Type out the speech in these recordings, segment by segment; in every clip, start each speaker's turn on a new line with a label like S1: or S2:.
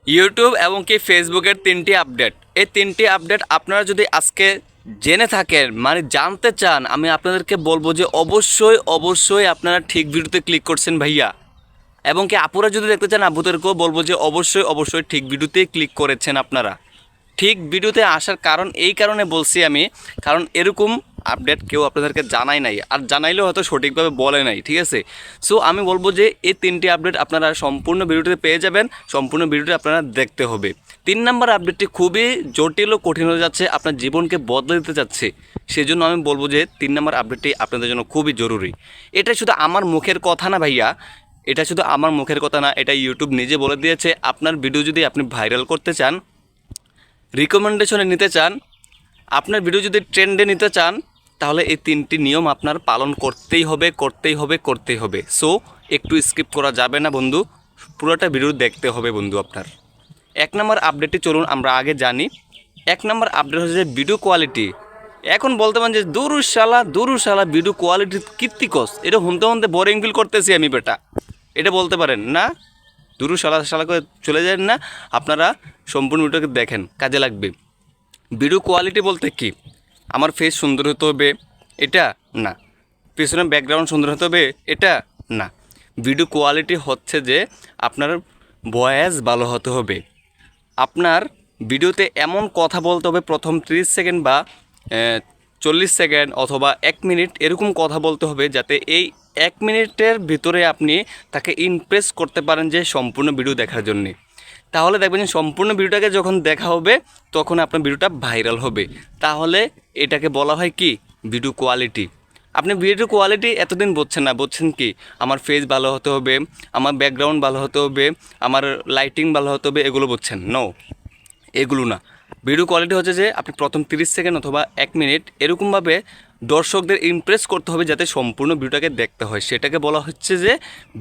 S1: YouTube এবং কি ফেসবুকের 3টি আপডেট। এই 3টি আপডেট আপনারা যদি আজকে জেনে থাকেন, মানে জানতে চান, আমি আপনাদেরকে বলবো যে অবশ্যই অবশ্যই আপনারা ঠিক ভিডিওতে ক্লিক করছেন ভাইয়া। এবং কি আপুরা যদি দেখতে চান, আপুদেরকেও বলবো যে অবশ্যই অবশ্যই ঠিক ভিডিওতেই ক্লিক করেছেন আপনারা। ঠিক ভিডিওতে আসার কারণ এই কারণে বলছি আমি, কারণ এরকম আপডেট কেউ আপনাদেরকে জানাই নাই, আর জানাইলেও হয়তো সঠিকভাবে বলে নাই, ঠিক আছে। সো আমি বলবো যে এই 3টি আপডেট আপনারা সম্পূর্ণ ভিডিওতে পেয়ে যাবেন, সম্পূর্ণ ভিডিওটি আপনারা দেখতে হবে। 3 নম্বর আপডেটটি খুবই জটিল ও কঠিন হয়ে যাচ্ছে, আপনার জীবনকে বদলে দিতে যাচ্ছে। সেজন্য আমি বলবো যে 3 নম্বর আপডেটটি আপনাদের জন্য খুবই জরুরি। এটা শুধু আমার মুখের কথা না ভাইয়া, এটা শুধু আমার মুখের কথা না, এটা ইউটিউব নিজে বলে দিয়েছে। আপনার ভিডিও যদি আপনি ভাইরাল করতে চান, রিকমেন্ডেশনে নিতে চান, আপনার ভিডিও যদি ট্রেন্ডে নিতে চান, তাহলে এই 3টি নিয়ম আপনার পালন করতেই হবে করতেই হবে করতেই হবে। সো একটু স্কিপ করা যাবে না বন্ধু, পুরোটা ভিডিও দেখতে হবে বন্ধু আপনার। 1 নম্বর আপডেটটি চলুন আমরা আগে জানি। 1 নম্বর আপডেট হচ্ছে যে ভিডিও কোয়ালিটি। এখন বলতে পারেন যে দুরুশালা ভিডিও কোয়ালিটি কীর্তিকস, এটা শুনতে শুনতে বোরিং ফিল করতেছি আমি বেটা, এটা বলতে পারেন না। শালা করে চলে যায় না, আপনারা সম্পূর্ণ ভিডিওকে দেখেন, কাজে লাগবে। ভিডিও কোয়ালিটি বলতে কি, আমার ফেস সুন্দর হতে হবে এটা না, পিছনে ব্যাকগ্রাউন্ড সুন্দর হতে হবে এটা না। ভিডিও কোয়ালিটি হচ্ছে যে আপনার ভয়েস ভালো হতে হবে, আপনার ভিডিওতে এমন কথা বলতে হবে প্রথম 30 সেকেন্ড বা 40 সেকেন্ড অথবা 1 মিনিট এরকম কথা বলতে হবে, যাতে এই 1 মিনিটের ভিতরে আপনি তাকে ইমপ্রেস করতে পারেন যে সম্পূর্ণ ভিডিও দেখার জন্যে। তাহলে দেখবেন যে সম্পূর্ণ ভিডিওটাকে যখন দেখা হবে তখন আপনার ভিডিওটা ভাইরাল হবে। তাহলে এটাকে বলা হয় কি, ভিডিও কোয়ালিটি। আপনি ভিডিও কোয়ালিটি এতদিন বুঝছেন না, বুঝছেন কি, আমার ফেস ভালো হতে হবে, আমার ব্যাকগ্রাউন্ড ভালো হতে হবে, আমার লাইটিং ভালো হতে হবে, এগুলো বুঝছেন। নো, এগুলো না। ভিডিও কোয়ালিটি হচ্ছে যে আপনি প্রথম 30 সেকেন্ড অথবা 1 মিনিট এরকমভাবে দর্শকদের ইমপ্রেস করতে হবে যাতে সম্পূর্ণ ভিডিওটাকে দেখতে হয়, সেটাকে বলা হচ্ছে যে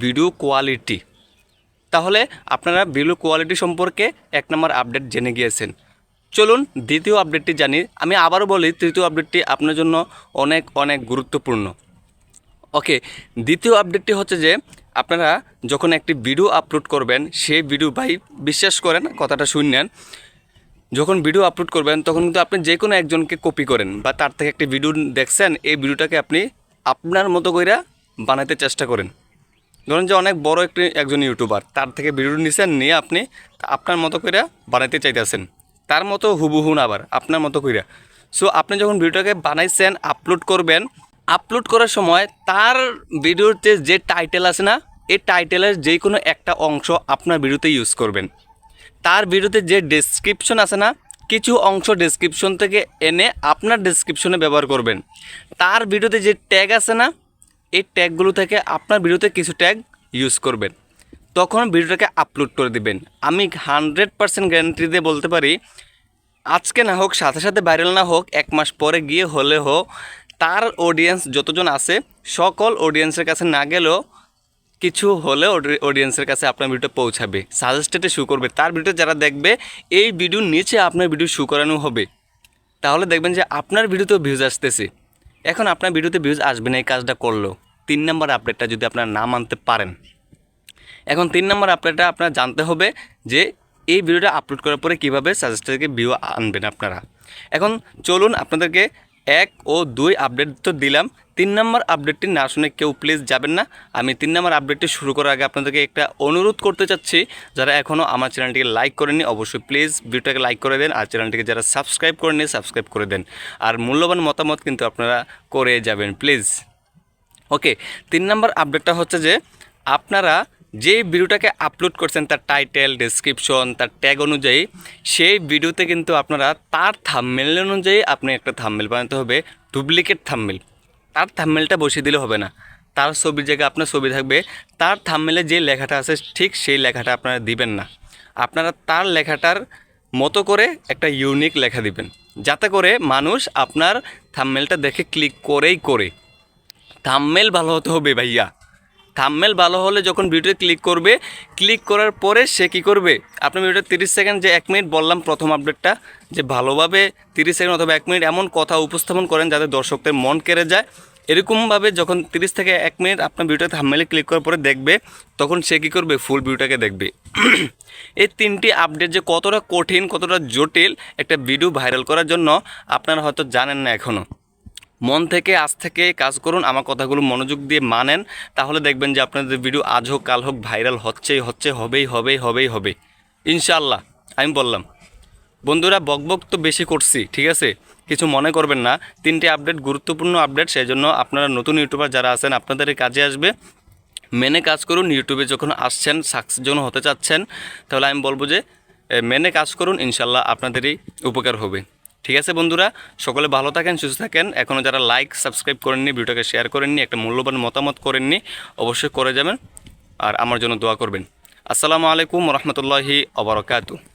S1: ভিডিও কোয়ালিটি। তাহলে আপনারা ভিডিও কোয়ালিটি সম্পর্কে 1 নম্বর আপডেট জেনে গিয়েছেন। চলুন দ্বিতীয় আপডেটটি জানি। আমি আবারও বলি, তৃতীয় আপডেটটি আপনার জন্য অনেক অনেক গুরুত্বপূর্ণ। ওকে, দ্বিতীয় আপডেটটি হচ্ছে যে আপনারা যখন একটি ভিডিও আপলোড করবেন, সেই ভিডিও, ভাই বিশ্বাস করেন কথাটা শুনেন, যখন ভিডিও আপলোড করবেন তখন কিন্তু আপনি যে কোনো একজনকে কপি করেন বা তার থেকে একটি ভিডিও দেখছেন, এই ভিডিওটাকে আপনি আপনার মতো করে বানাতে চেষ্টা করেন। ধরুন যে অনেক বড় একজন ইউটিউবার, তার থেকে ভিডিও নিছেন, নিয়ে আপনি আপনার মতো করে বানাইতে চাইতেছেন, তার মতো হুবহু না, আবার আপনার মতো করে। সো আপনি যখন ভিডিওটাকে বানাইছেন, আপলোড করবেন, আপলোড করার সময় তার ভিডিওতে যে টাইটেল আছে না, এই টাইটেলের যে কোনো একটা অংশ আপনার ভিডিওতে ইউজ করবেন। তার ভিডিওতে যে ডেসক্রিপশন আছে না, কিছু অংশ ডেসক্রিপশন থেকে এনে আপনার ডেসক্রিপশনে ব্যবহার করবেন। তার ভিডিওতে যে ট্যাগ আছে না, এই ট্যাগগুলো থেকে আপনার ভিডিওতে কিছু ট্যাগ ইউজ করবেন, তখন ভিডিওটাকে আপলোড করে দিবেন। আমি 100% গ্যারান্টি দিয়ে বলতে পারি, আজকে না হোক, সাথে সাথে ভাইরাল না হোক, 1 মাস পরে গিয়ে হলেও তার অডিয়েন্স যতজন আছে সকল অডিয়েন্সের কাছে না গেলেও কিছু হলে অডিয়েন্সের কাছে আপনার ভিডিওটা পৌঁছাবে, সাজেস্টেডে শু করবে। তার ভিডিও যারা দেখবে, এই ভিডিওর নিচে আপনার ভিডিও শু করানো হবে। তাহলে দেখবেন যে আপনার ভিডিওতেও ভিউজ আসতেছে। এখন আপনার ভিডিওতে ভিউজ আসবে না, এই কাজটা করলো। 3 নম্বর আপডেটটা যদি আপনারা না মানতে পারেন, এখন 3 নম্বর আপডেটটা আপনারা জানতে হবে যে এই ভিডিওটা আপলোড করার পরে কীভাবে সাজেস্টেডকে ভিউ আনবেন আপনারা। এখন চলুন আপনাদেরকে 1 ও 2 আপডেট তো দিলাম, 3 নম্বর আপডেটটি না শুনে কেউ প্লিজ যাবেন না। আমি 3 নম্বর আপডেটটি শুরু করার আগে আপনাদেরকে একটা অনুরোধ করতে চাচ্ছি, যারা এখনও আমার চ্যানেলটিকে লাইক করেননি অবশ্যই প্লিজ ভিডিওটাকে লাইক করে দেন, আর চ্যানেলটিকে যারা সাবস্ক্রাইব করেননি সাবস্ক্রাইব করে দেন, আর মূল্যবান মতামত কিন্তু আপনারা করে যাবেন প্লিজ। ওকে, 3 নম্বর আপডেটটা হচ্ছে যে আপনারা যে ভিডিওটাকে আপলোড করছেন, তার টাইটেল, ডেসক্রিপশন, তার ট্যাগ অনুযায়ী সেই ভিডিওতে কিন্তু আপনারা তার থাম্বনেল অনুযায়ী আপনি একটা থাম্বনেল বানাতে হবে, ডুপ্লিকেট থাম্বনেল। তার থাম্বনেলটা বসিয়ে দিলে হবে না, তার ছবির জায়গায় আপনার ছবি থাকবে। তার থাম্বনেলে যে লেখাটা আছে ঠিক সেই লেখাটা আপনারা দিবেন না, আপনারা তার লেখাটার মতো করে একটা ইউনিক লেখা দিবেন, যাতে করে মানুষ আপনার থাম্বনেলটা দেখে ক্লিক করেই করে। থাম্বনেল ভালো হতে হবে ভাইয়া। থাম্বনেল ভালো হলে যখন ভিডিওতে ক্লিক করবে, ক্লিক করার পরে সে কী করবে, আপনার ভিডিওটা 30 সেকেন্ড যে 1 মিনিট বললাম প্রথম আপডেটটা, যে ভালোভাবে 30 সেকেন্ড অথবা 1 মিনিট এমন কথা উপস্থাপন করেন যাতে দর্শকদের মন কেড়ে যায়, এরকমভাবে যখন 30 থেকে 1 মিনিট আপনার ভিডিওটা থাম্বনেইলে ক্লিক করার পরে দেখবে, তখন সে কী করবে, ফুল ভিডিওটাকে দেখবে। এই 3টি আপডেট যে কতটা কঠিন, কতটা জটিল একটা ভিডিও ভাইরাল করার জন্য আপনারা হয়তো জানেন না এখনও। মন থেকে আজ থেকে কাজ করুন, আমার কথাগুলো মনোযোগ দিয়ে মানেন, তাহলে দেখবেন যে আপনাদের ভিডিও আজ হোক কাল হোক ভাইরাল হবেই ইনশাআল্লাহ। আমি বললাম বন্ধুরা, বকবক তো বেশি করছি, ঠিক আছে, কিছু মনে করবেন না। 3টি আপডেট গুরুত্বপূর্ণ আপডেট, সেই জন্য আপনারা নতুন ইউটিউবার যারা আছেন আপনাদের কাজে আসবে। মেনে কাজ করুন। ইউটিউবে যখন আসছেন, সাকসেস যখন হতে চাচ্ছেন, তাহলে আমি বলবো যে মেনে কাজ করুন, ইনশাল্লাহ আপনাদেরই উপকার হবে। ঠিক আছে বন্ধুরা, সকলে ভালো থাকেন, সুস্থ থাকেন। এখনও যারা লাইক সাবস্ক্রাইব করেননি, ভিডিওটাকে শেয়ার করেননি, একটা মূল্যবান মতামত করেননি, অবশ্যই করে যাবেন আর আমার জন্য দোয়া করবেন। আসসালামু আলাইকুম রহমতুল্লাহি ওয়া বারাকাতুহু।